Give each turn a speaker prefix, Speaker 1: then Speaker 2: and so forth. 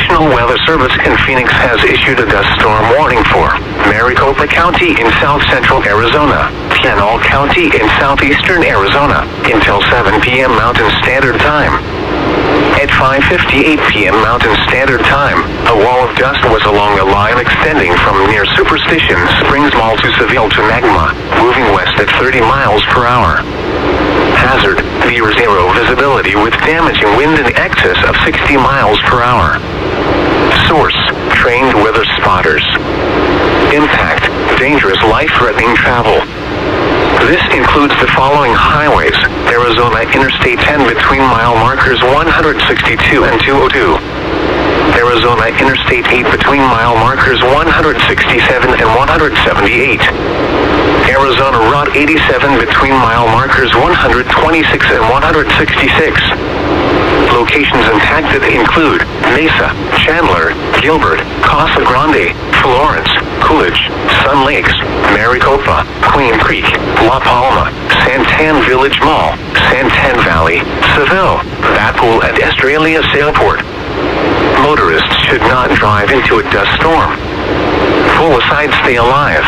Speaker 1: National Weather Service in Phoenix has issued a dust storm warning for Maricopa County in south-central Arizona, Pinal County in southeastern Arizona, until 7 p.m. Mountain Standard Time. At 5:58 p.m. Mountain Standard Time, a wall of dust was along a line extending from near Superstition Springs Mall to Seville to Magma, moving west at 30 miles per hour. Hazard, near zero visibility with damaging wind in excess of 60 miles per hour. Source, trained weather spotters. Impact, dangerous life-threatening travel. This includes the following highways: Arizona Interstate 10 between mile markers 162 and 202. Arizona Interstate 8 between mile markers 167 and 178. Arizona Route 87 between mile markers 126 and 166. Locations impacted include Mesa, Chandler, Gilbert, Casa Grande, Florence, Coolidge, Sun Lakes, Maricopa, Queen Creek, La Palma, Santan Village Mall, Santan Valley, Seville, Backpool and Estrella Sailport. Motorists should not drive into a dust storm. Pull aside, stay alive.